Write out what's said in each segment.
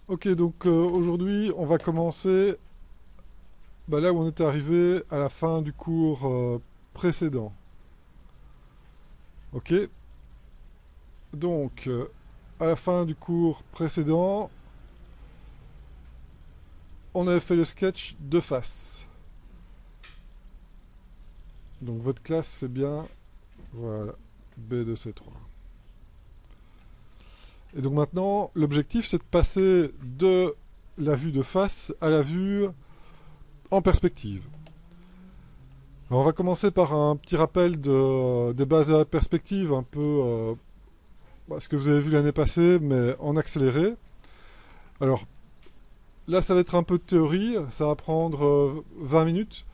Ok, donc aujourd'hui, on va commencer là où on était arrivé à la fin du cours précédent. Ok, donc à la fin du cours précédent, on avait fait le sketch de face. Donc votre classe, c'est bien, voilà, B2C3. Et donc maintenant, l'objectif, c'est de passer de la vue de face à la vue en perspective. Alors, on va commencer par un petit rappel des bases de la perspective, un peu ce que vous avez vu l'année passée, mais en accéléré. Alors là, ça va être un peu de théorie, ça va prendre 20 minutes.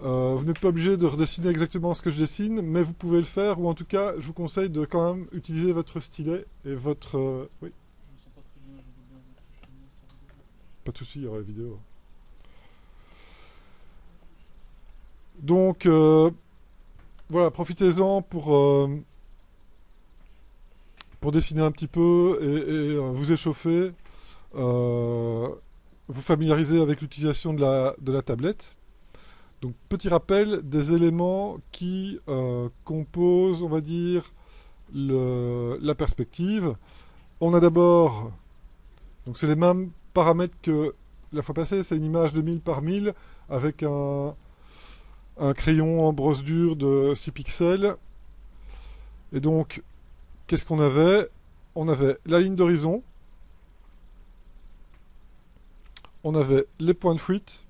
Vous n'êtes pas obligé de redessiner exactement ce que je dessine, mais vous pouvez le faire, ou en tout cas, je vous conseille de quand même utiliser votre stylet et votre... oui, pas de souci, il y aura la vidéo. Donc, voilà, profitez-en pour dessiner un petit peu et vous échauffer, euh, vous familiariser avec l'utilisation de la tablette. Donc, petit rappel des éléments qui composent, on va dire, la perspective. On a d'abord, donc c'est les mêmes paramètres que la fois passée, c'est une image de 1000 par 1000 avec un crayon en brosse dure de 6 pixels. Et donc, qu'est-ce qu'on avait? On avait la ligne d'horizon, on avait les points de fuite,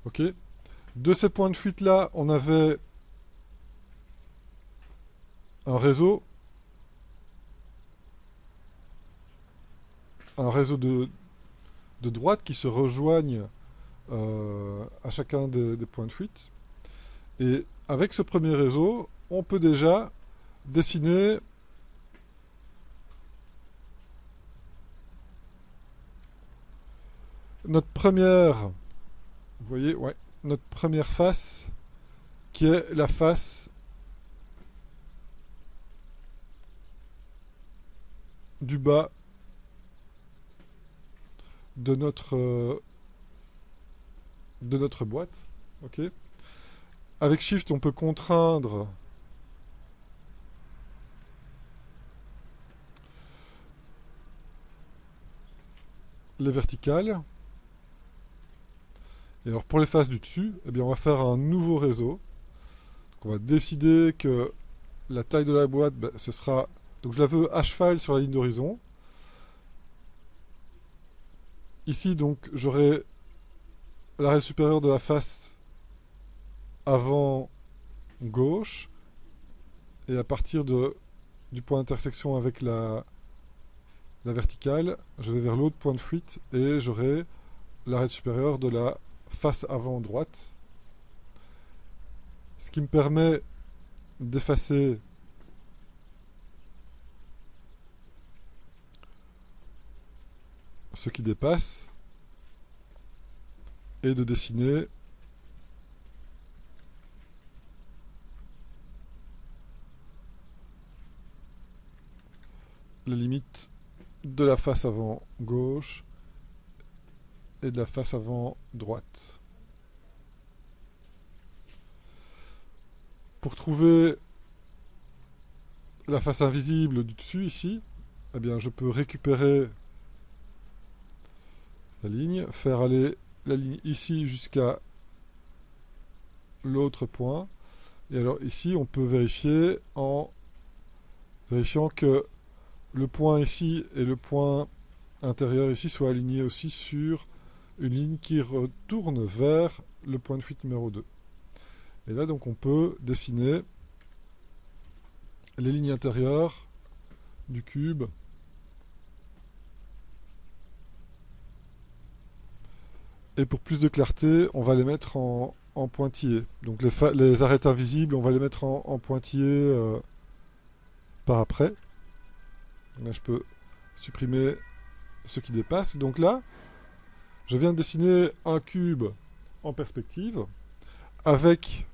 ok. De ces points de fuite-là, on avait un réseau, de droites qui se rejoignent à chacun des points de fuite. Et avec ce premier réseau, on peut déjà dessiner notre première, vous voyez, ouais, notre première face, qui est la face du bas de notre boîte. Ok. Avec Shift, on peut contraindre les verticales. Et alors pour les faces du dessus, eh bien on va faire un nouveau réseau. Donc on va décider que la taille de la boîte, ben, ce sera... Donc je la veux à cheval sur la ligne d'horizon. Ici, donc, j'aurai l'arrêt supérieur de la face avant gauche. Et à partir du point d'intersection avec la verticale, je vais vers l'autre point de fuite et j'aurai l'arrêt supérieur de la face avant droite. Ce qui me permet d'effacer ce qui dépasse et de dessiner les limites de la face avant gauche et de la face avant droite. Pour trouver la face invisible du dessus ici, eh bien je peux récupérer la ligne, faire aller la ligne ici jusqu'à l'autre point. Et alors ici, on peut vérifier en vérifiant que le point ici et le point intérieur ici soient alignés aussi sur une ligne qui retourne vers le point de fuite numéro 2. Et là, donc, on peut dessiner les lignes intérieures du cube. Et pour plus de clarté, on va les mettre en pointillés. Donc les arêtes invisibles, on va les mettre en pointillés par après. Là, je peux supprimer ce qui dépasse. Donc là, je viens de dessiner un cube en perspective avec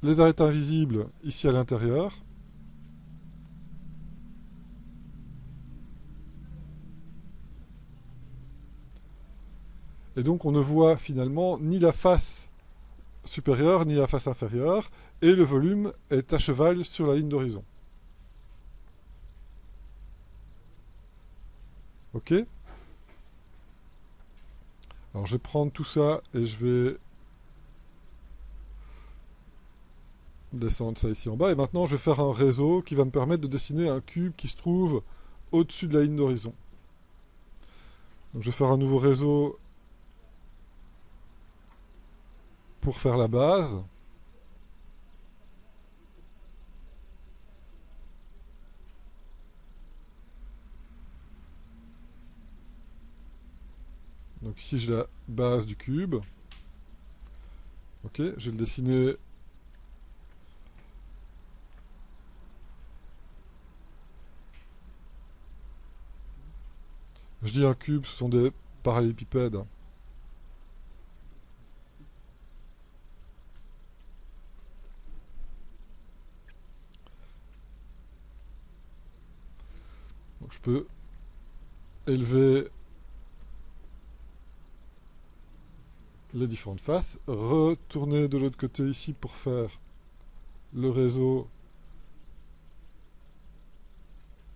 les arêtes invisibles ici à l'intérieur. Et donc on ne voit finalement ni la face supérieure ni la face inférieure, et le volume est à cheval sur la ligne d'horizon. Ok? Alors je vais prendre tout ça et je vais descendre ça ici en bas. Et maintenant je vais faire un réseau qui va me permettre de dessiner un cube qui se trouve au-dessus de la ligne d'horizon. Donc je vais faire un nouveau réseau pour faire la base. Donc ici j'ai la base du cube. Ok, je vais le dessiner. Je dis un cube, ce sont des parallélépipèdes. Donc je peux élever les différentes faces, retourner de l'autre côté ici pour faire le réseau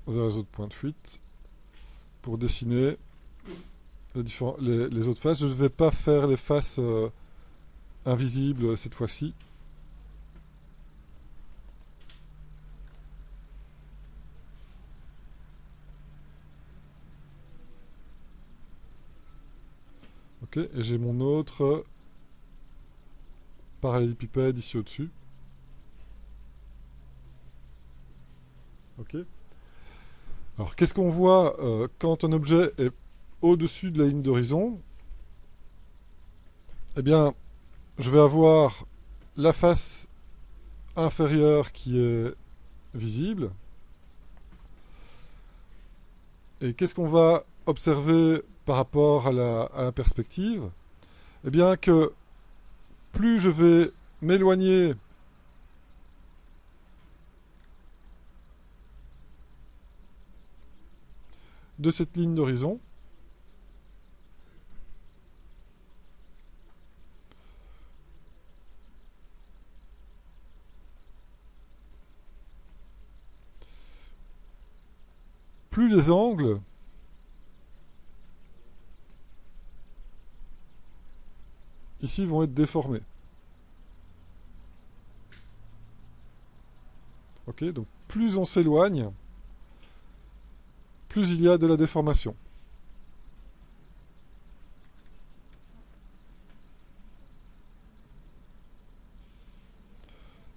vers les autres points de fuite, pour dessiner les autres faces. Je ne vais pas faire les faces invisibles cette fois-ci. Ok, et j'ai mon autre parallélépipède ici au-dessus. Ok. Alors, qu'est-ce qu'on voit quand un objet est au-dessus de la ligne d'horizon? Eh bien, je vais avoir la face inférieure qui est visible. Et qu'est-ce qu'on va observer par rapport à la perspective? Eh bien que plus je vais m'éloigner de cette ligne d'horizon, plus les angles ici vont être déformés. Ok, donc plus on s'éloigne, plus il y a de la déformation.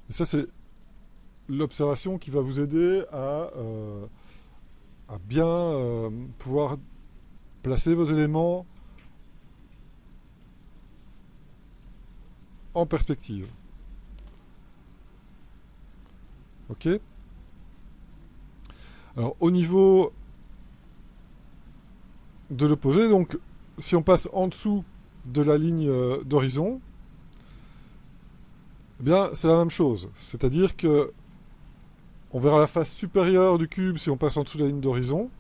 Et ça, c'est l'observation qui va vous aider à bien pouvoir placer vos éléments en perspective. Ok? Alors, au niveau de l'opposé, donc, si on passe en dessous de la ligne d'horizon, eh bien, c'est la même chose. C'est-à-dire que on verra la face supérieure du cube si on passe en dessous de la ligne d'horizon,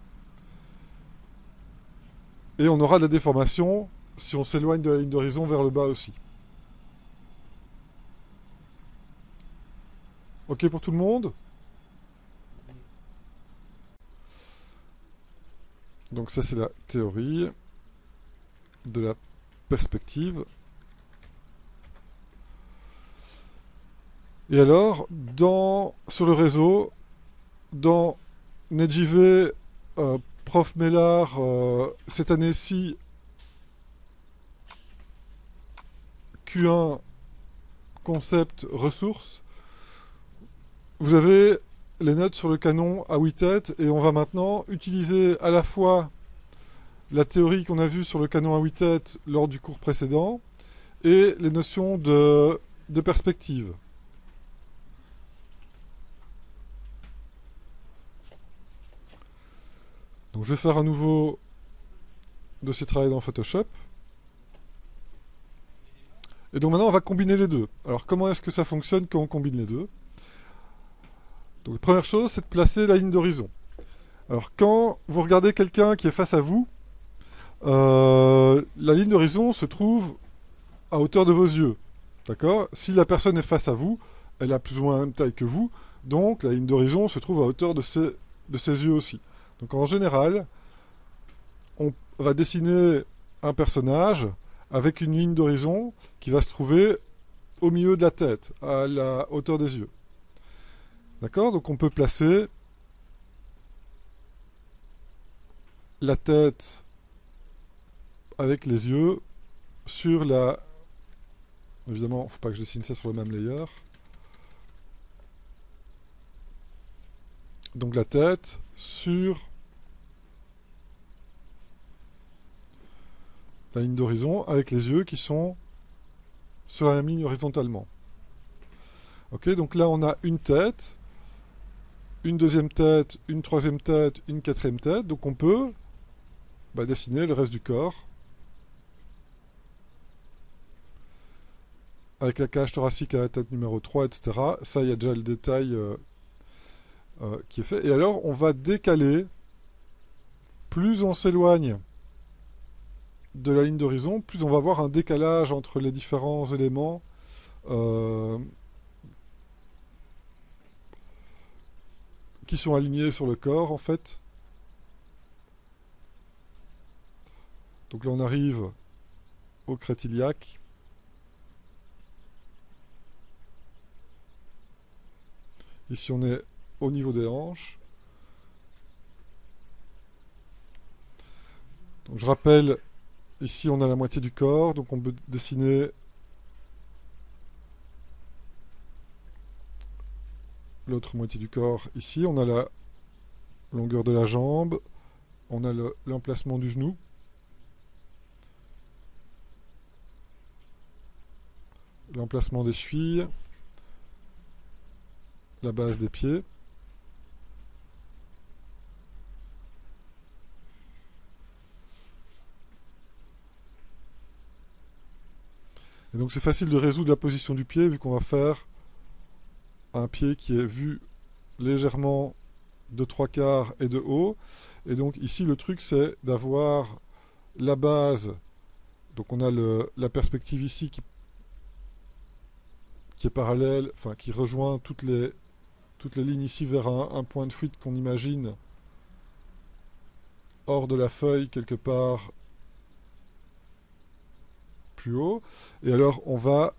et on aura de la déformation si on s'éloigne de la ligne d'horizon vers le bas aussi. Ok pour tout le monde? Donc ça c'est la théorie de la perspective. Et alors, sur le réseau, dans NetJV, Prof Mellard, cette année-ci, Q1, concept, ressources, vous avez les notes sur le canon à 8 têtes, et on va maintenant utiliser à la fois la théorie qu'on a vue sur le canon à 8 têtes lors du cours précédent, et les notions de perspective. Donc je vais faire un nouveau dossier travail dans Photoshop. Et donc maintenant, on va combiner les deux. Alors comment est-ce que ça fonctionne quand on combine les deux? Donc la première chose, c'est de placer la ligne d'horizon. Alors quand vous regardez quelqu'un qui est face à vous, la ligne d'horizon se trouve à hauteur de vos yeux. D'accord? Si la personne est face à vous, elle a plus ou moins la même taille que vous, donc la ligne d'horizon se trouve à hauteur de ses yeux aussi. Donc en général, on va dessiner un personnage avec une ligne d'horizon qui va se trouver au milieu de la tête, à la hauteur des yeux. D'accord? Donc on peut placer la tête avec les yeux sur la... Évidemment, il ne faut pas que je dessine ça sur le même layer. Donc la tête sur la ligne d'horizon avec les yeux qui sont sur la même ligne horizontalement. Ok, donc là on a une tête, une deuxième tête, une troisième tête, une quatrième tête. Donc on peut dessiner le reste du corps avec la cage thoracique à la tête numéro 3, etc. Ça, il y a déjà le détail qui est fait. Et alors, on va décaler, plus on s'éloigne de la ligne d'horizon, plus on va avoir un décalage entre les différents éléments qui sont alignés sur le corps, en fait. Donc là, on arrive au crête iliaque. Ici, on est au niveau des hanches. Donc, je rappelle, ici, on a la moitié du corps. Donc, on peut dessiner l'autre moitié du corps ici. On a la longueur de la jambe. On a l'emplacement du genou. L'emplacement des chevilles. La base des pieds. Et donc c'est facile de résoudre la position du pied vu qu'on va faire un pied qui est vu légèrement de 3/4 et de haut. Et donc ici le truc c'est d'avoir la base. Donc on a la perspective ici qui est parallèle, enfin qui rejoint toutes les lignes ici vers un point de fuite qu'on imagine hors de la feuille quelque part plus haut. Et alors on va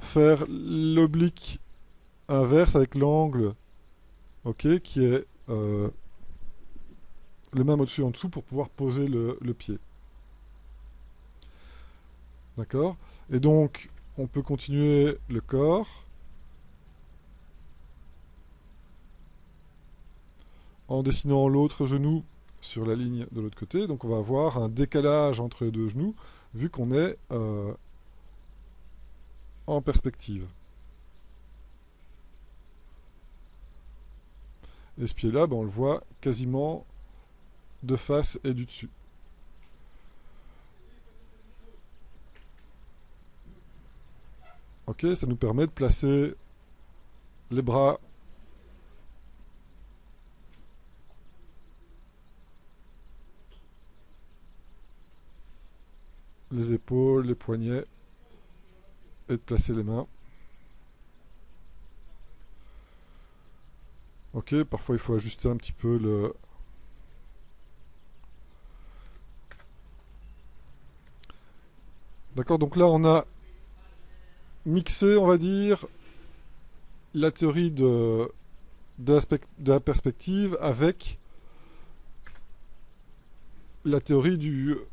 faire l'oblique inverse avec l'angle qui est le même au-dessus et en dessous pour pouvoir poser le pied. D'accord? Et donc on peut continuer le corps en dessinant l'autre genou sur la ligne de l'autre côté. Donc on va avoir un décalage entre les deux genoux vu qu'on est en perspective. Et ce pied-là, on le voit quasiment de face et du dessus. Ok, ça nous permet de placer les bras les épaules, les poignets et de placer les mains. Ok, parfois il faut ajuster un petit peu le... D'accord, donc là on a mixé, on va dire, la théorie de la perspective avec la théorie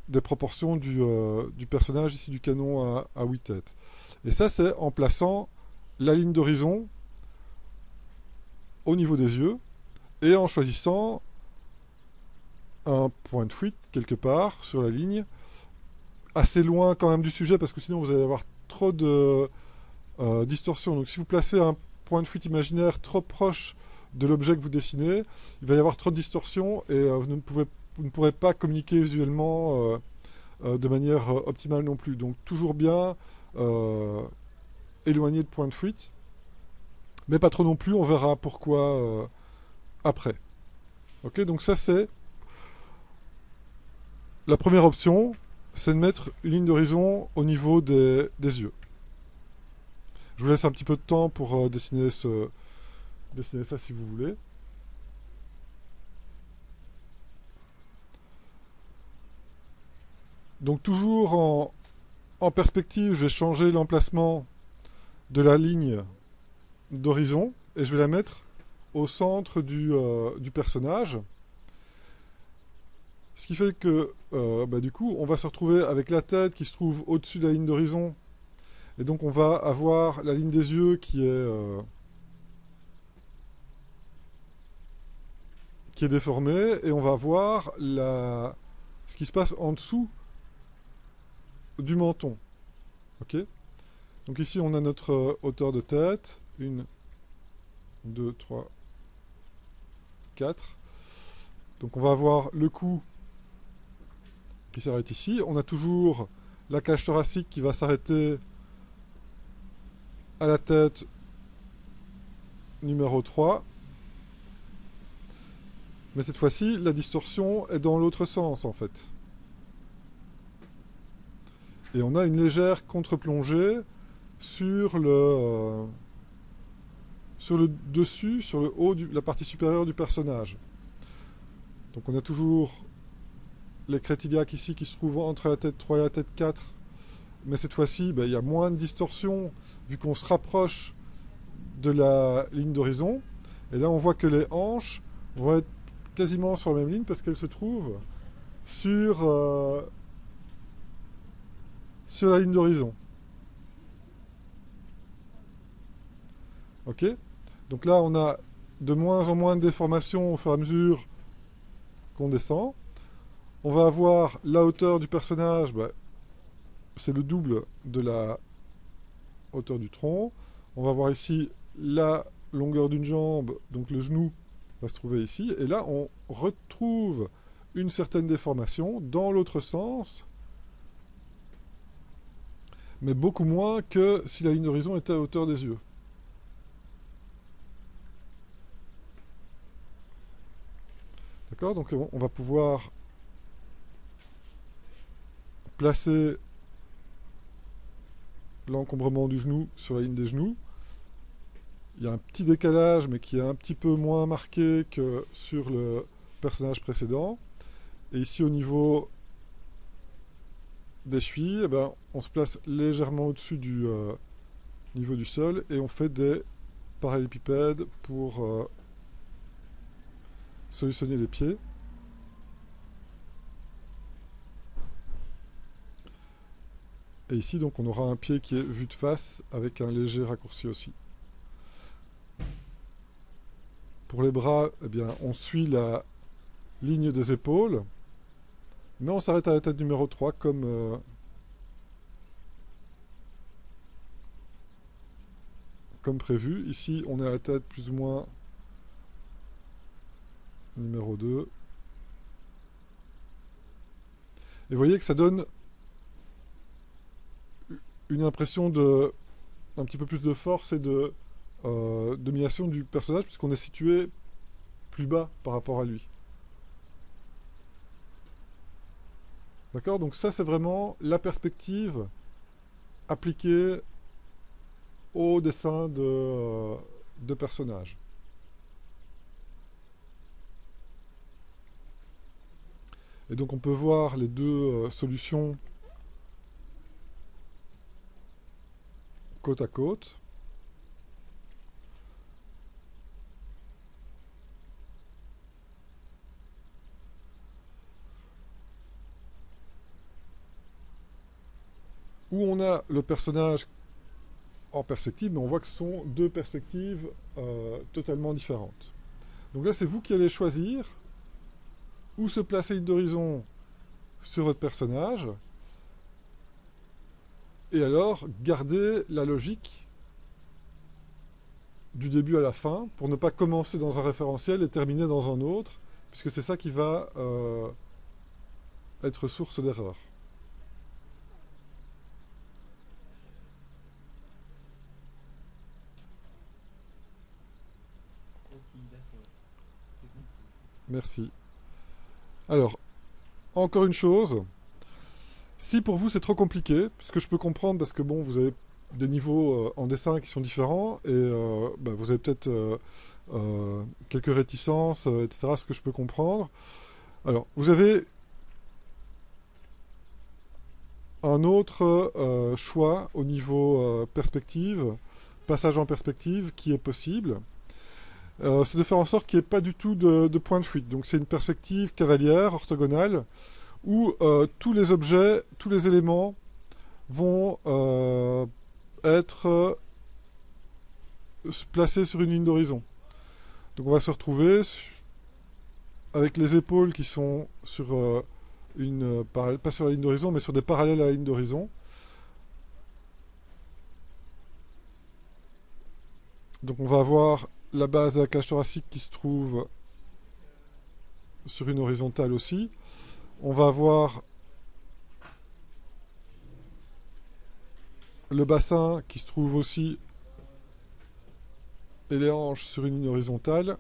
des proportions du personnage ici du canon à 8 têtes. Et ça c'est en plaçant la ligne d'horizon au niveau des yeux et en choisissant un point de fuite quelque part sur la ligne, assez loin quand même du sujet parce que sinon vous allez avoir trop de distorsion. Donc si vous placez un point de fuite imaginaire trop proche de l'objet que vous dessinez, il va y avoir trop de distorsion et vous ne pourrez pas communiquer visuellement de manière optimale non plus. Donc toujours bien euh, éloigner le point de fuite, mais pas trop non plus, on verra pourquoi après. Ok, donc ça c'est la première option, c'est de mettre une ligne d'horizon au niveau des yeux. Je vous laisse un petit peu de temps pour dessiner ça si vous voulez. Donc toujours en perspective, je vais changer l'emplacement de la ligne d'horizon et je vais la mettre au centre du personnage. Ce qui fait que du coup, on va se retrouver avec la tête qui se trouve au-dessus de la ligne d'horizon. Et donc on va avoir la ligne des yeux qui est déformée. Et on va voir ce qui se passe en dessous du menton. Ok. Donc ici on a notre hauteur de tête. 1, 2, 3, 4. Donc on va avoir le cou qui s'arrête ici. On a toujours la cage thoracique qui va s'arrêter à la tête numéro 3. Mais cette fois-ci, la distorsion est dans l'autre sens en fait. Et on a une légère contre-plongée sur le dessus, sur le haut, la partie supérieure du personnage. Donc on a toujours les crétiliaques ici qui se trouvent entre la tête 3 et la tête 4. Mais cette fois-ci, il y a moins de distorsion vu qu'on se rapproche de la ligne d'horizon. Et là, on voit que les hanches vont être quasiment sur la même ligne parce qu'elles se trouvent sur la ligne d'horizon. Ok. Donc là, on a de moins en moins de déformations au fur et à mesure qu'on descend. On va avoir la hauteur du personnage, c'est le double de la hauteur du tronc. On va voir ici la longueur d'une jambe, donc le genou va se trouver ici. Et là, on retrouve une certaine déformation dans l'autre sens, mais beaucoup moins que si la ligne d'horizon était à hauteur des yeux. D'accord. Donc on va pouvoir placer l'encombrement du genou sur la ligne des genoux. Il y a un petit décalage, mais qui est un petit peu moins marqué que sur le personnage précédent. Et ici, au niveau des chevilles, on se place légèrement au-dessus du niveau du sol et on fait des parallélépipèdes pour solutionner les pieds. Et ici, donc, on aura un pied qui est vu de face avec un léger raccourci aussi. Pour les bras, on suit la ligne des épaules, mais on s'arrête à la tête numéro 3 comme prévu. Ici, on est à la tête plus ou moins numéro 2. Et vous voyez que ça donne une impression de un petit peu plus de force et de domination du personnage puisqu'on est situé plus bas par rapport à lui. D'accord. Donc ça, c'est vraiment la perspective appliquée au dessin de personnages. Et donc on peut voir les deux solutions côte à côte. Où on a le personnage en perspective, mais on voit que ce sont deux perspectives totalement différentes. Donc là, c'est vous qui allez choisir où se placer ligne d'horizon sur votre personnage, et alors garder la logique du début à la fin, pour ne pas commencer dans un référentiel et terminer dans un autre, puisque c'est ça qui va être source d'erreur. Merci. Alors, encore une chose, si pour vous c'est trop compliqué, ce que je peux comprendre parce que bon, vous avez des niveaux en dessin qui sont différents et bah, vous avez peut-être quelques réticences, etc., ce que je peux comprendre. Alors, vous avez un autre choix au niveau perspective, passage en perspective, qui est possible. C'est de faire en sorte qu'il n'y ait pas du tout de point de fuite. Donc c'est une perspective cavalière, orthogonale, où tous les objets, tous les éléments vont être placés sur une ligne d'horizon. Donc on va se retrouver avec les épaules qui sont sur pas sur la ligne d'horizon, mais sur des parallèles à la ligne d'horizon. Donc on va avoir la base de la cage thoracique qui se trouve sur une horizontale aussi. On va avoir le bassin qui se trouve aussi et les hanches sur une ligne horizontale.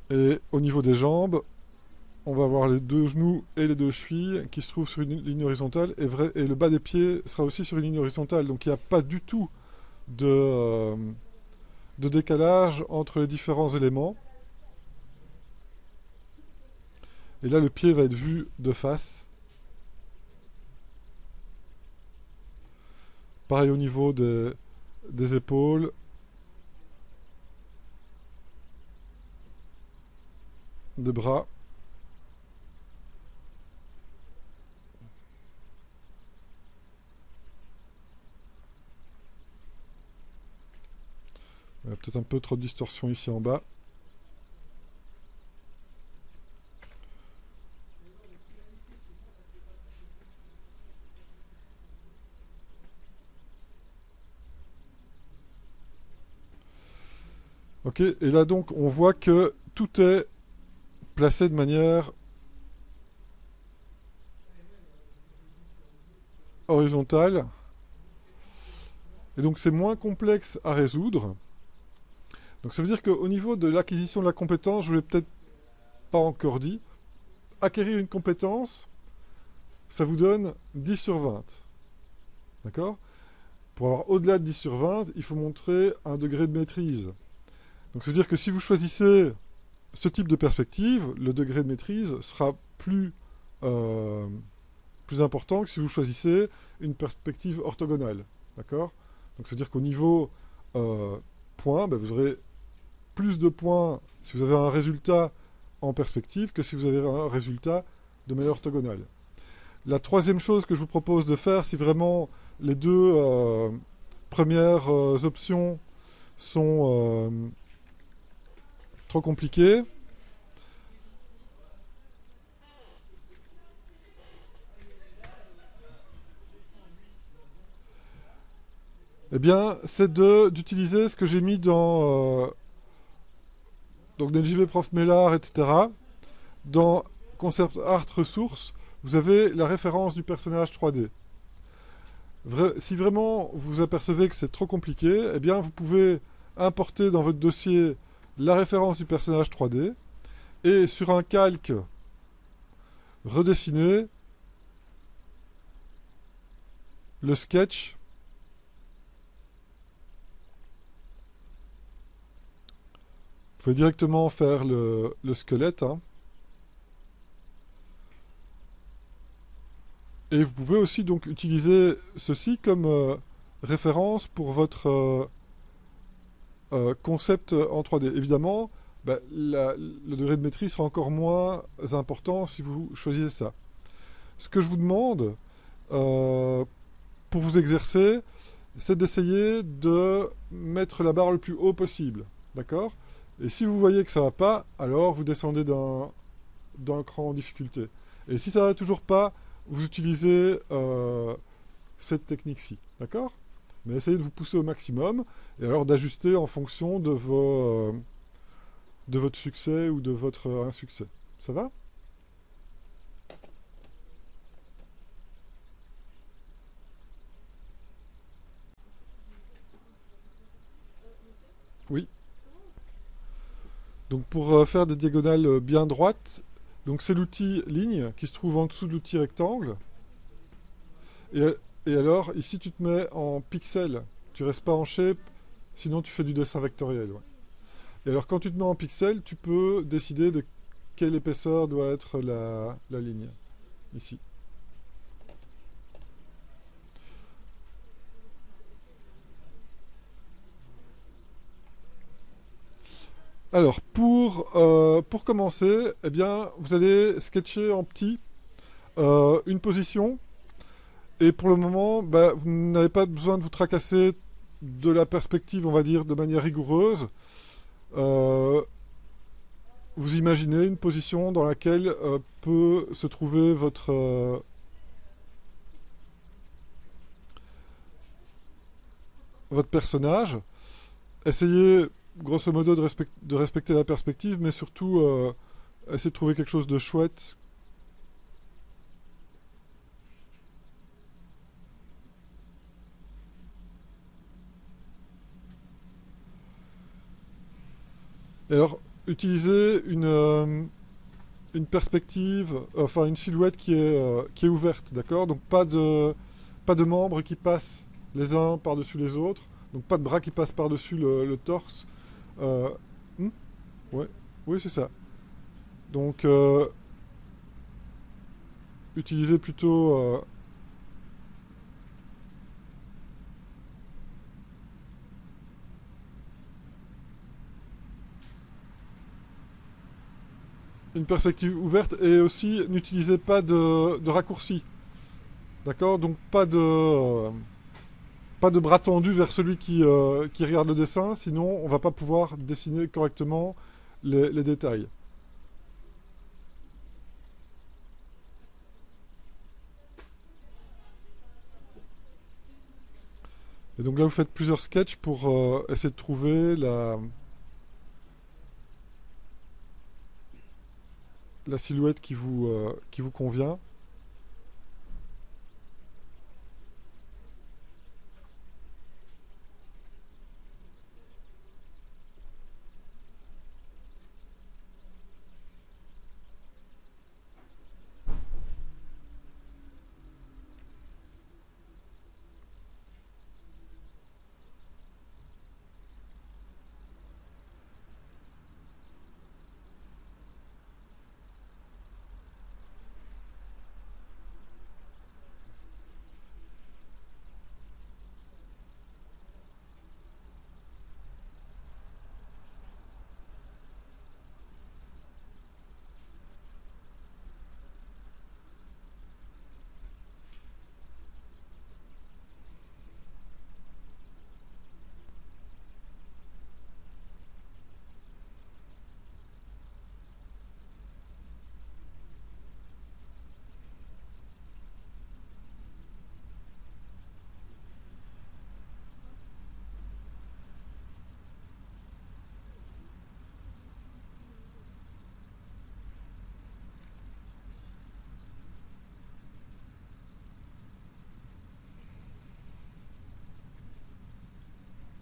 Et au niveau des jambes, on va avoir les deux genoux et les deux chevilles qui se trouvent sur une ligne horizontale et le bas des pieds sera aussi sur une ligne horizontale. Donc il n'y a pas du tout de décalage entre les différents éléments. Et là, le pied va être vu de face. Pareil au niveau des épaules. Des bras. Il y a peut-être un peu trop de distorsion ici en bas. Ok, et là donc on voit que tout est placé de manière horizontale. Et donc c'est moins complexe à résoudre. Donc ça veut dire qu'au niveau de l'acquisition de la compétence, je ne vous l'ai peut-être pas encore dit, acquérir une compétence, ça vous donne 10 sur 20. D'accord? Pour avoir au-delà de 10 sur 20, il faut montrer un degré de maîtrise. Donc ça veut dire que si vous choisissez ce type de perspective, le degré de maîtrise sera euh, plus important que si vous choisissez une perspective orthogonale. D'accord? Donc c'est-à-dire qu'au niveau point, ben, vous aurez plus de points si vous avez un résultat en perspective que si vous avez un résultat de manière orthogonale. La troisième chose que je vous propose de faire, si vraiment les deux premières options sont trop compliquées, eh bien, c'est d'utiliser ce que j'ai mis dans donc NJV Prof Mellard, etc. Dans Concept Art Resources, vous avez la référence du personnage 3D. Si vraiment vous apercevez que c'est trop compliqué, eh bien vous pouvez importer dans votre dossier la référence du personnage 3D et sur un calque redessiner le sketch vous pouvez directement faire le squelette hein. Et vous pouvez aussi donc utiliser ceci comme référence pour votre concept en 3D. Évidemment, bah, le degré de maîtrise sera encore moins important si vous choisissez ça. Ce que je vous demande pour vous exercer, c'est d'essayer de mettre la barre le plus haut possible. D'accord? Et si vous voyez que ça ne va pas, alors vous descendez d'un cran en difficulté. Et si ça ne va toujours pas, vous utilisez cette technique-ci. D'accord? Mais essayez de vous pousser au maximum et alors d'ajuster en fonction de votre succès ou de votre insuccès. Ça va? Oui. Donc pour faire des diagonales bien droites, donc c'est l'outil ligne qui se trouve en dessous de l'outil rectangle. Et, et alors, ici tu te mets en pixels, tu restes pas en shape, sinon tu fais du dessin vectoriel. Ouais. Et alors quand tu te mets en pixels, tu peux décider de quelle épaisseur doit être la ligne, ici. Alors, pour commencer, eh bien, vous allez sketcher en petit une position. Et pour le moment, bah, vous n'avez pas besoin de vous tracasser de la perspective, on va dire, de manière rigoureuse. Euh, vous imaginez une position dans laquelle peut se trouver votre personnage. Essayez, grosso modo, de respecter la perspective, mais surtout, essayez de trouver quelque chose de chouette. Et alors, utilisez une perspective, enfin une silhouette qui est ouverte, d'accord? Donc pas de membres qui passent les uns par-dessus les autres, donc pas de bras qui passent par-dessus le torse. Euh, hmm, ouais, oui, c'est ça. Donc utilisez plutôt une perspective ouverte et aussi n'utilisez pas de raccourcis, d'accord? Donc pas de bras tendus vers celui qui regarde le dessin, sinon on va pas pouvoir dessiner correctement les détails. Et donc là, vous faites plusieurs sketchs pour essayer de trouver la silhouette qui vous convient.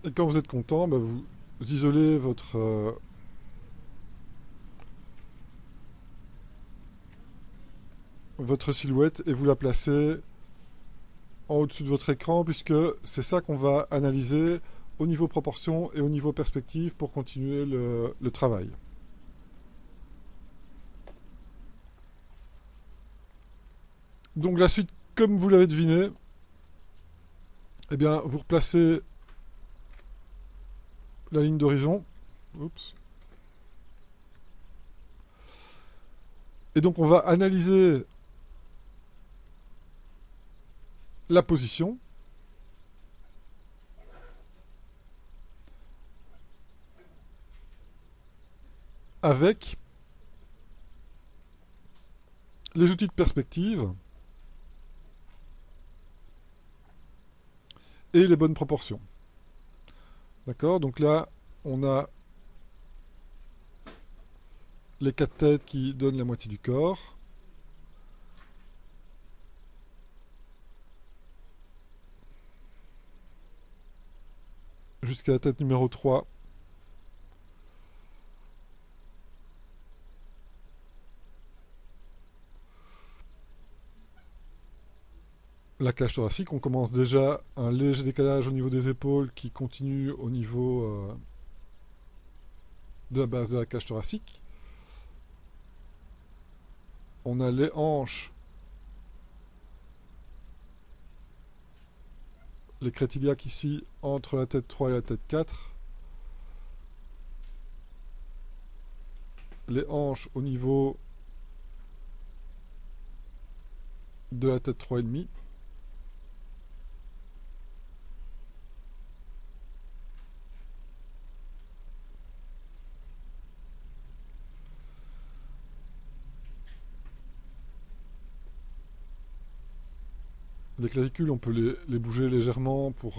Et quand vous êtes content, bah, vous isolez votre silhouette et vous la placez en au-dessus de votre écran, puisque c'est ça qu'on va analyser au niveau proportion et au niveau perspective pour continuer le travail. Donc la suite, comme vous l'avez deviné, eh bien, vous replacez la ligne d'horizon. Oups. Et donc on va analyser la position avec les outils de perspective et les bonnes proportions. D'accord? Donc là, on a les quatre têtes qui donnent la moitié du corps. Jusqu'à la tête numéro 3 la cage thoracique, on commence déjà un léger décalage au niveau des épaules qui continue au niveau de la base de la cage thoracique. On a les hanches, les crétiliaques ici entre la tête 3 et la tête 4. Les hanches au niveau de la tête 3,5. Les clavicules, on peut les bouger légèrement pour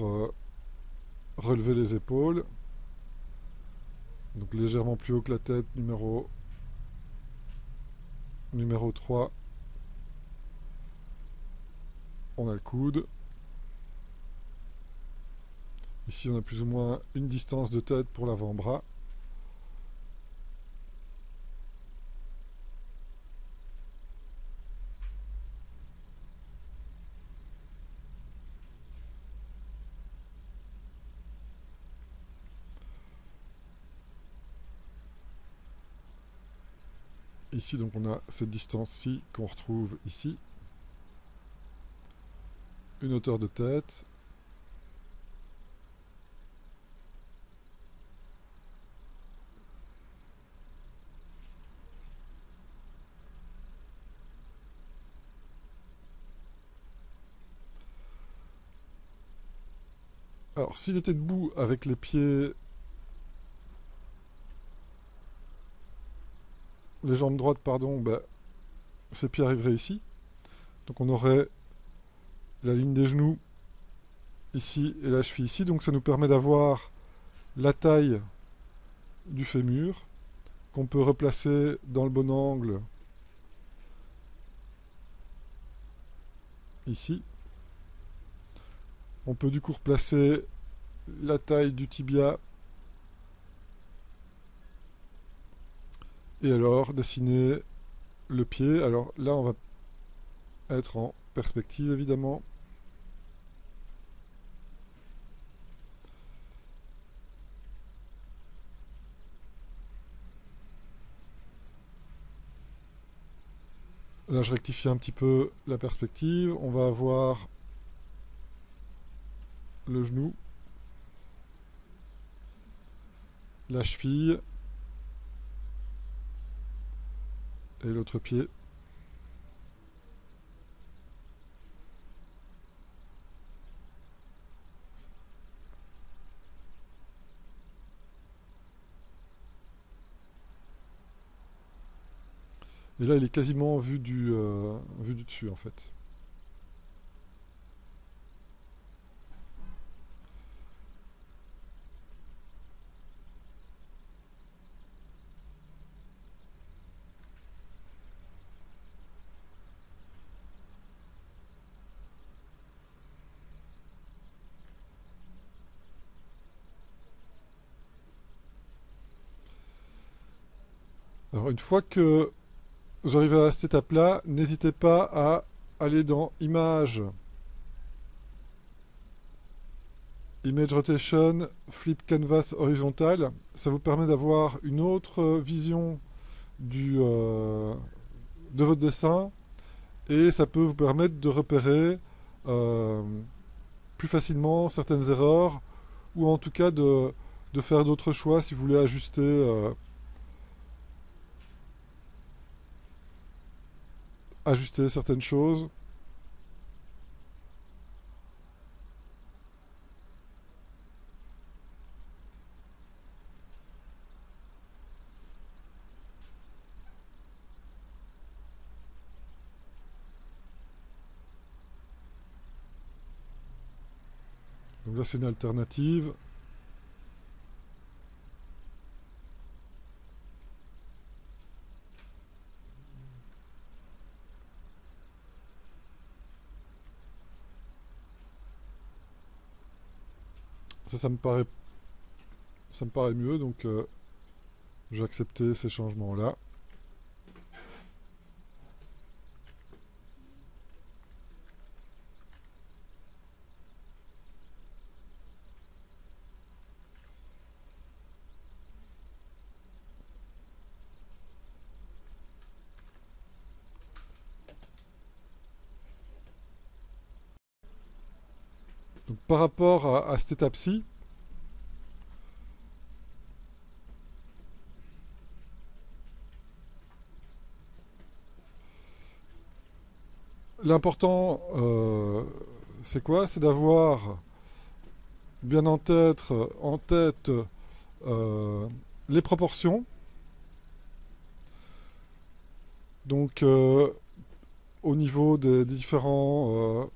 relever les épaules. Donc légèrement plus haut que la tête, numéro 3. On a le coude. Ici, on a plus ou moins une distance de tête pour l'avant-bras. Ici, donc, on a cette distance-ci qu'on retrouve ici. Une hauteur de tête. Alors, s'il était debout avec les pieds, les jambes droites, pardon, ben, ses pieds arriveraient ici. Donc on aurait la ligne des genoux ici et la cheville ici. Donc ça nous permet d'avoir la taille du fémur qu'on peut replacer dans le bon angle ici. On peut du coup replacer la taille du tibia et alors dessiner le pied. Alors là on va être en perspective évidemment. Là je rectifie un petit peu la perspective. On va avoir le genou, la cheville et l'autre pied. Et là il est quasiment vu du dessus en fait. Alors une fois que vous arrivez à cette étape-là, n'hésitez pas à aller dans Image, Image Rotation, Flip Canvas Horizontal. Ça vous permet d'avoir une autre vision de votre dessin et ça peut vous permettre de repérer euh, plus facilement certaines erreurs ou en tout cas de faire d'autres choix si vous voulez ajuster certaines choses. Donc là c'est une alternative. Ça me paraît mieux, donc je vais accepter ces changements-là. par rapport à cette étape-ci, l'important, c'est quoi? C'est d'avoir bien en tête euh, les proportions. Donc, au niveau des différentes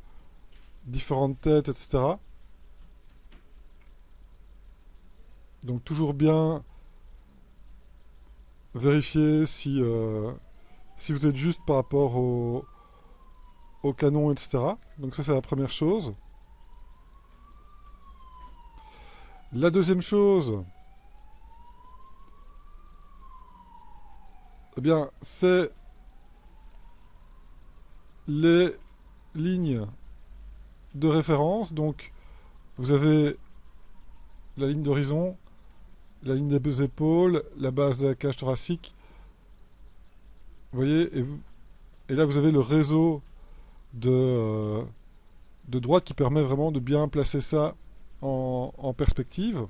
têtes, etc. Donc, toujours bien vérifier si vous êtes juste par rapport au canon, etc. Donc, ça, c'est la première chose. La deuxième chose, eh bien, c'est les lignes de référence. Donc, vous avez la ligne d'horizon, la ligne des épaules, la base de la cage thoracique. Vous voyez, et là, vous avez le réseau de droite qui permet vraiment de bien placer ça en perspective.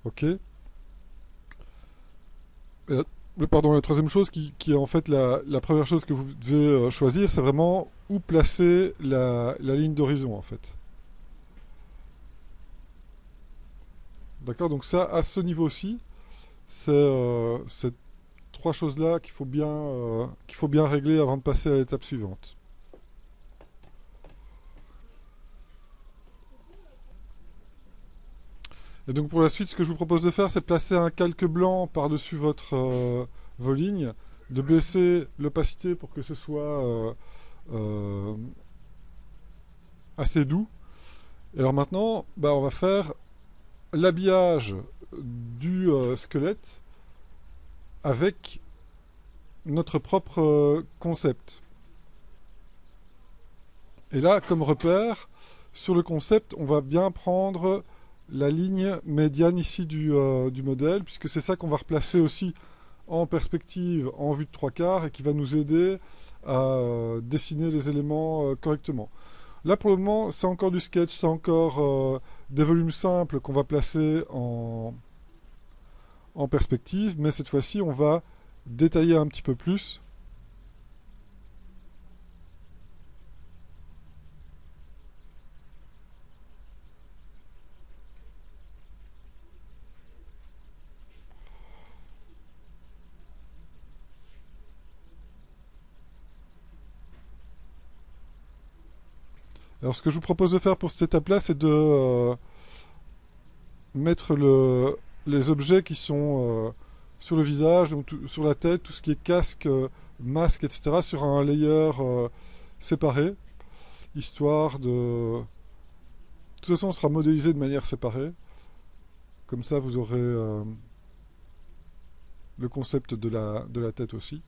Ok. Euh, Pardon, la troisième chose qui est en fait la première chose que vous devez choisir, c'est vraiment où placer la ligne d'horizon en fait. D'accord. Donc ça, à ce niveau-ci, c'est trois choses-là qu'il faut bien régler avant de passer à l'étape suivante. Et donc pour la suite, ce que je vous propose de faire, c'est de placer un calque blanc par-dessus vos lignes, de baisser l'opacité pour que ce soit euh, assez doux. Et alors maintenant, bah, on va faire l'habillage du squelette avec notre propre concept. Et là, comme repère, sur le concept, on va bien prendre la ligne médiane ici du modèle, puisque c'est ça qu'on va replacer aussi en perspective, en vue de trois quarts, et qui va nous aider à dessiner les éléments correctement. Là, pour le moment, c'est encore du sketch, c'est encore des volumes simples qu'on va placer en perspective, mais cette fois-ci, on va détailler un petit peu plus. Alors, ce que je vous propose de faire pour cette étape-là, c'est de mettre les objets qui sont sur le visage, donc sur la tête, tout ce qui est casque, masque, etc., sur un layer séparé, histoire de... De toute façon, on sera modélisé de manière séparée. Comme ça, vous aurez le concept de la tête aussi.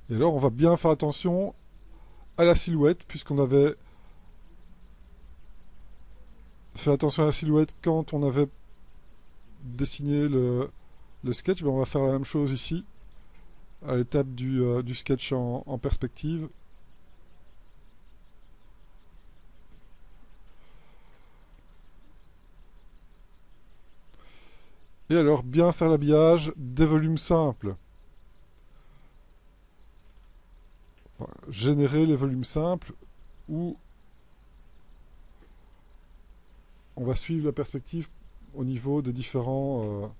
Et alors, on va bien faire attention à la silhouette, puisqu'on avait fait attention à la silhouette quand on avait dessiné le sketch. Ben, on va faire la même chose ici, à l'étape du sketch en perspective. Et alors, bien faire l'habillage des volumes simples. Enfin, générer les volumes simples où on va suivre la perspective au niveau des différents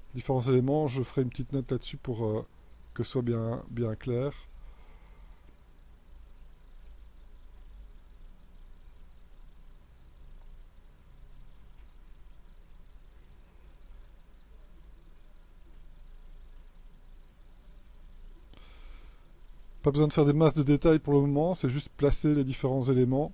éléments. Je ferai une petite note là-dessus pour que ce soit bien clair. Pas besoin de faire des masses de détails pour le moment, c'est juste placer les différents éléments.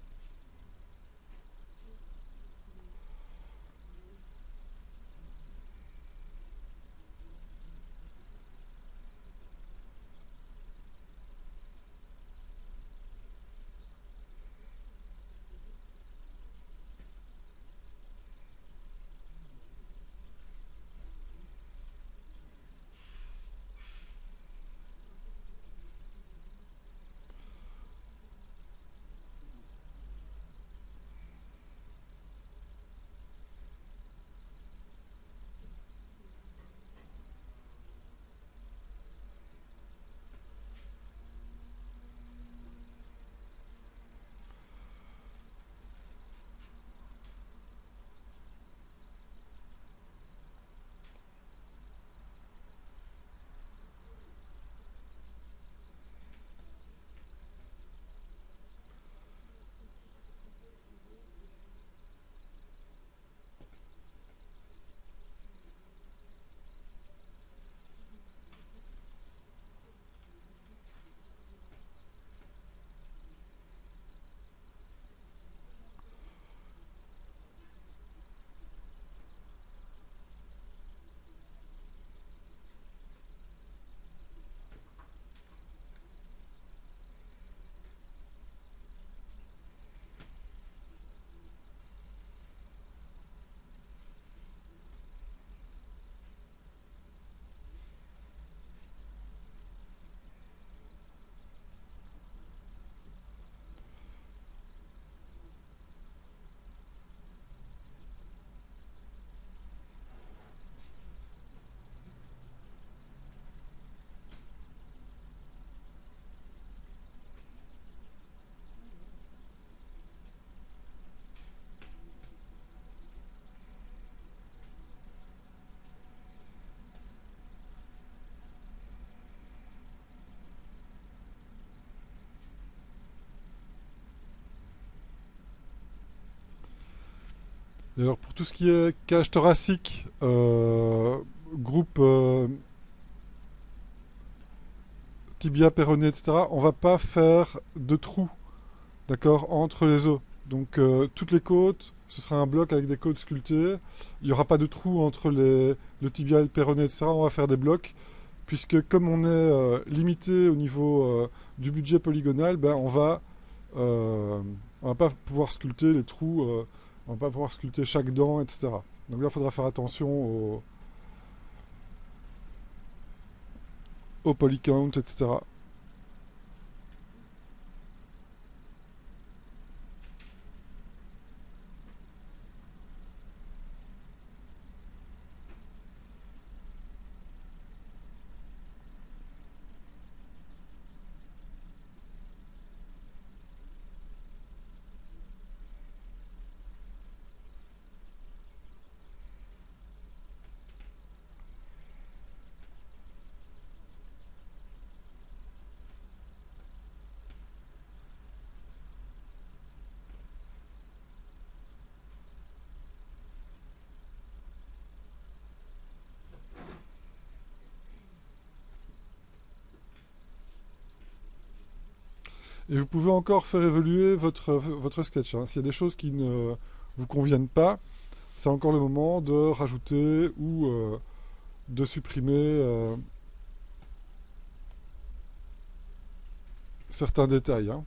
Et alors pour tout ce qui est cage thoracique, groupe tibia, péroné, etc., on va pas faire de trous, d'accord, entre les os. Donc toutes les côtes, ce sera un bloc avec des côtes sculptées. Il n'y aura pas de trous entre le tibia et le péroné, etc. On va faire des blocs, puisque comme on est limité au niveau du budget polygonal, ben on va pas pouvoir sculpter les trous, on va pas pouvoir sculpter chaque dent, etc. Donc là, il faudra faire attention au polycount, etc. Et vous pouvez encore faire évoluer votre sketch, hein. S'il y a des choses qui ne vous conviennent pas, c'est encore le moment de rajouter ou de supprimer certains détails, hein.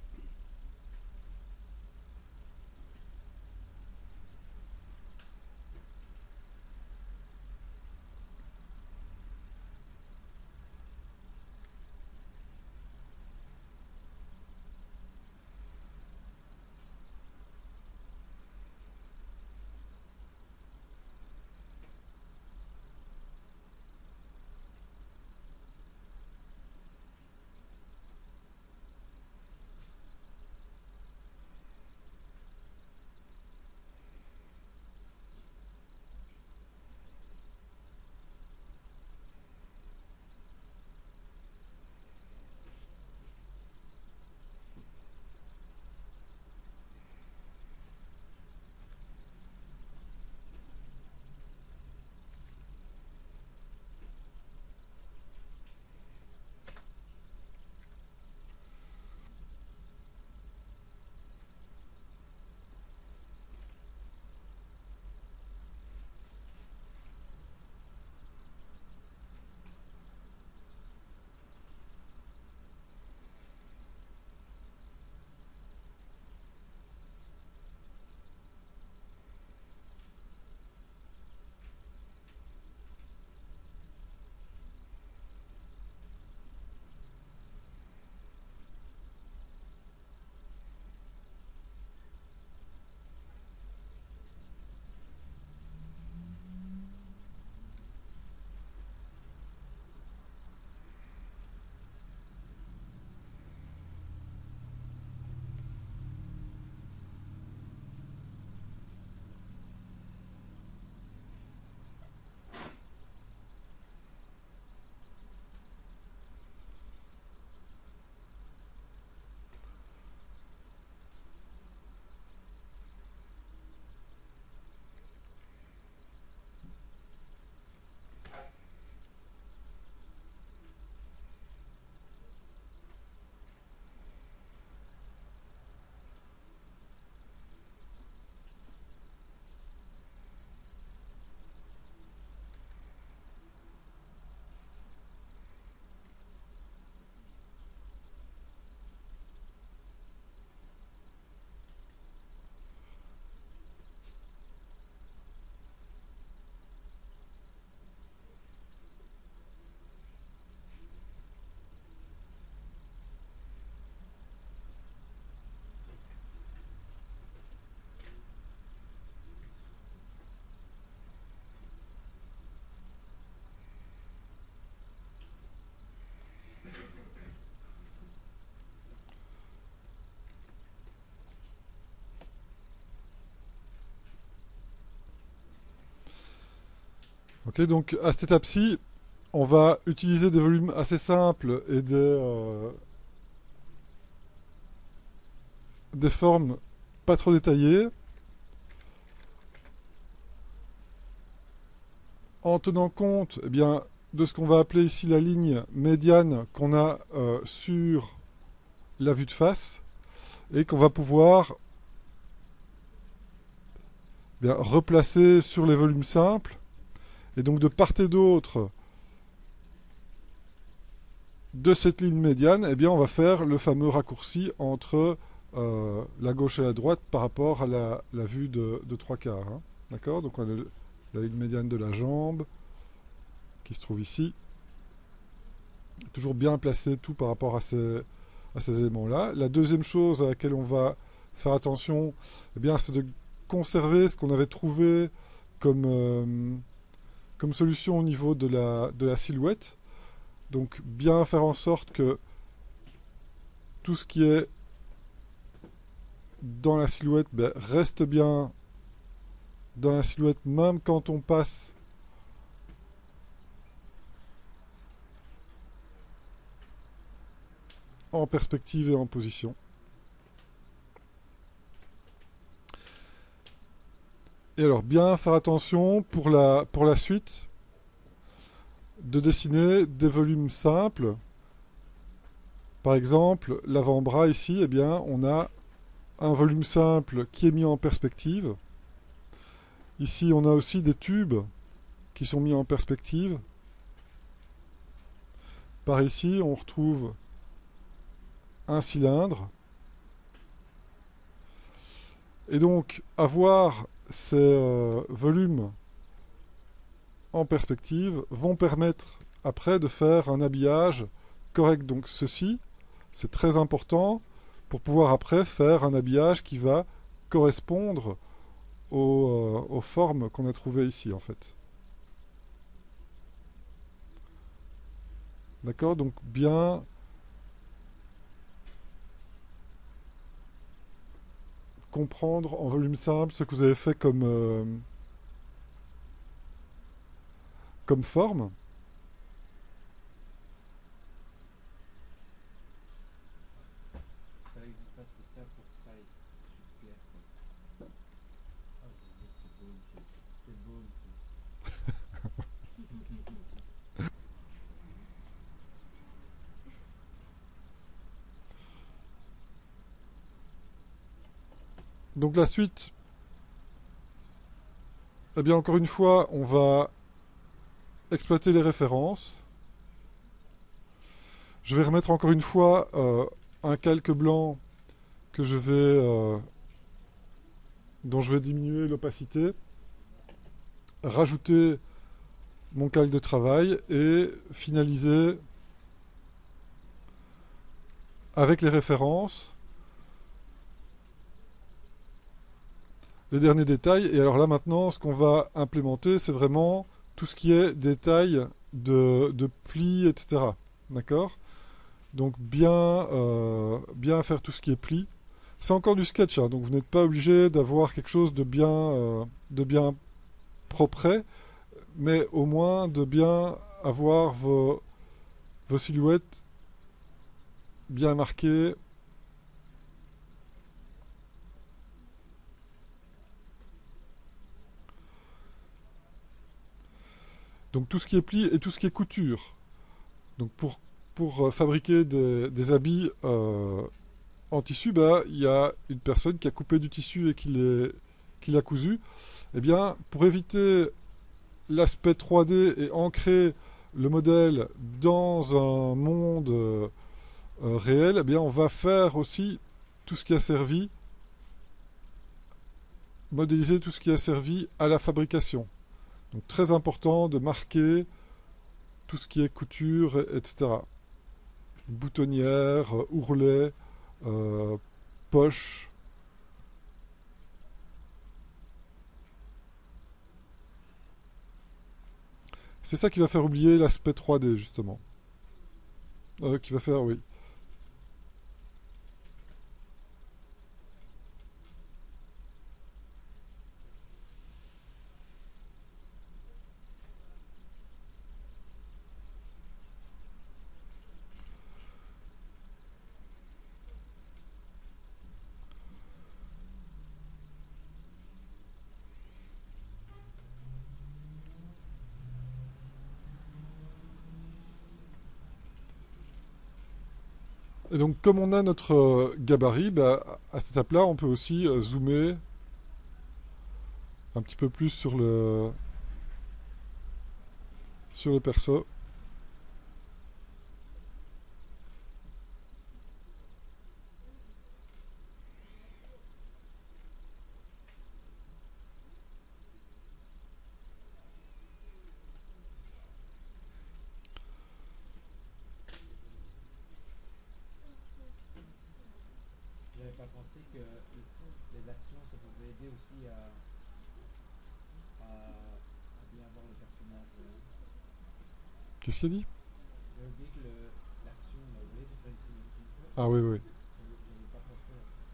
Ok, donc à cette étape-ci, on va utiliser des volumes assez simples et des formes pas trop détaillées. en tenant compte eh bien, de ce qu'on va appeler ici la ligne médiane qu'on a sur la vue de face et qu'on va pouvoir eh bien, replacer sur les volumes simples. Et donc de part et d'autre de cette ligne médiane, eh bien, on va faire le fameux raccourci entre la gauche et la droite par rapport à la vue de 3/4. Hein. D'accord? Donc on a la ligne médiane de la jambe qui se trouve ici. Toujours bien placer tout par rapport à ces éléments-là. La deuxième chose à laquelle on va faire attention, eh bien, c'est de conserver ce qu'on avait trouvé comme solution au niveau de la silhouette. Donc bien faire en sorte que tout ce qui est dans la silhouette reste bien dans la silhouette, même quand on passe en perspective et en position. Et alors bien faire attention pour la suite de dessiner des volumes simples. Par exemple, l'avant-bras ici, eh bien, on a un volume simple qui est mis en perspective. Ici, on a aussi des tubes qui sont mis en perspective. Par ici, on retrouve un cylindre. Et donc, avoir ces volumes en perspective vont permettre après de faire un habillage correct. Donc ceci, c'est très important pour pouvoir après faire un habillage qui va correspondre aux formes qu'on a trouvées ici en fait. D'accord? Donc bien comprendre en volume simple ce que vous avez fait comme forme. Donc la suite, eh bien encore une fois, on va exploiter les références. Je vais remettre encore une fois un calque blanc que dont je vais diminuer l'opacité, rajouter mon calque de travail et finaliser avec les références les derniers détails. Et alors là maintenant, ce qu'on va implémenter, c'est vraiment tout ce qui est détail de plis, etc. D'accord? Donc bien faire tout ce qui est plis. C'est encore du sketch, hein, donc vous n'êtes pas obligé d'avoir quelque chose de bien propre, mais au moins de bien avoir vos silhouettes bien marquées. Donc tout ce qui est pli et tout ce qui est couture. Donc pour fabriquer des habits en tissu, il y a une personne qui a coupé du tissu et qui l'a cousu. Eh bien, pour éviter l'aspect 3D et ancrer le modèle dans un monde réel, eh bien, on va faire aussi tout ce qui a servi, modéliser tout ce qui a servi à la fabrication. Donc très important de marquer tout ce qui est couture, etc. Boutonnière, ourlet, euh, poche. C'est ça qui va faire oublier l'aspect 3D, justement. Qui va faire, oui. Et donc, comme on a notre gabarit, bah, à cette étape-là, on peut aussi zoomer un petit peu plus sur le perso. J'avais pas pensé que les actions, ça pouvait aider aussi à bien voir le personnage. Qu'est-ce qu'il a dit? J'avais oublié que l'action, vous voyez, Different Symmetry, Ah oui, oui. j'avais pas pensé à ça.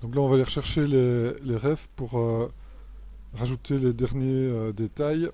Donc là, on va aller rechercher les refs pour rajouter les derniers détails.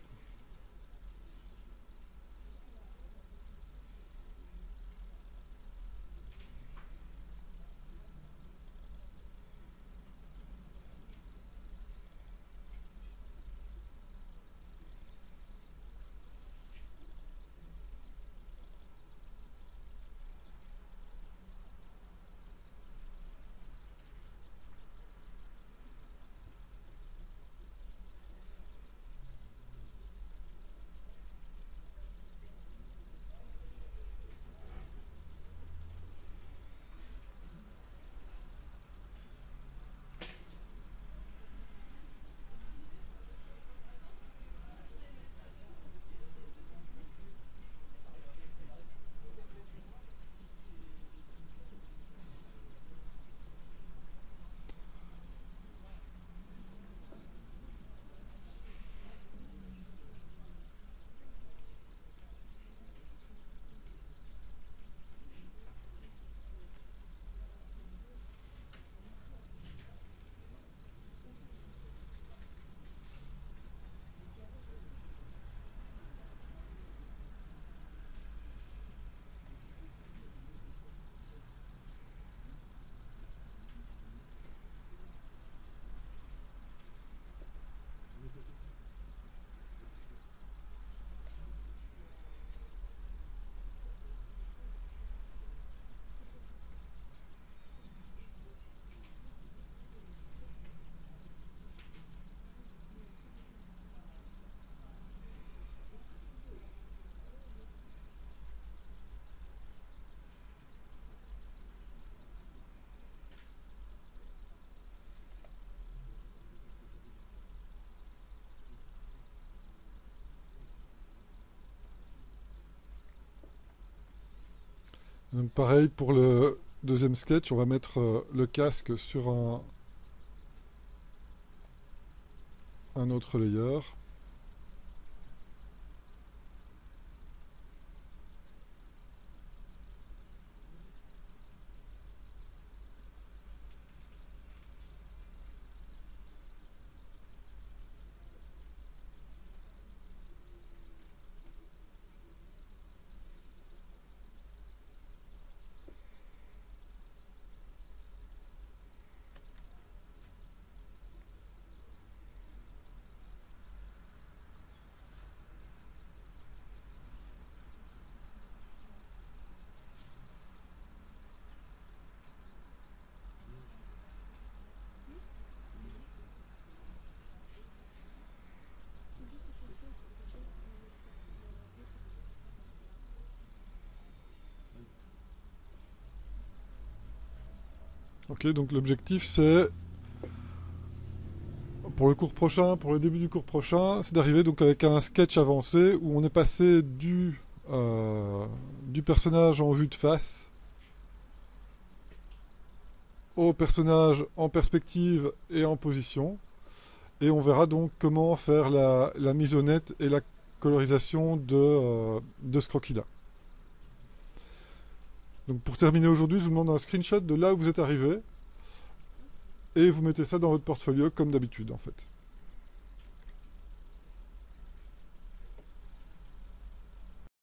Donc pareil pour le deuxième sketch, on va mettre le casque sur un autre layer. Ok, donc l'objectif c'est pour le cours prochain, pour le début du cours prochain, c'est d'arriver donc avec un sketch avancé où on est passé du personnage en vue de face au personnage en perspective et en position. Et on verra donc comment faire la mise au net et la colorisation de ce croquis-là. Donc pour terminer aujourd'hui, je vous demande un screenshot de là où vous êtes arrivé et vous mettez ça dans votre portfolio comme d'habitude en fait.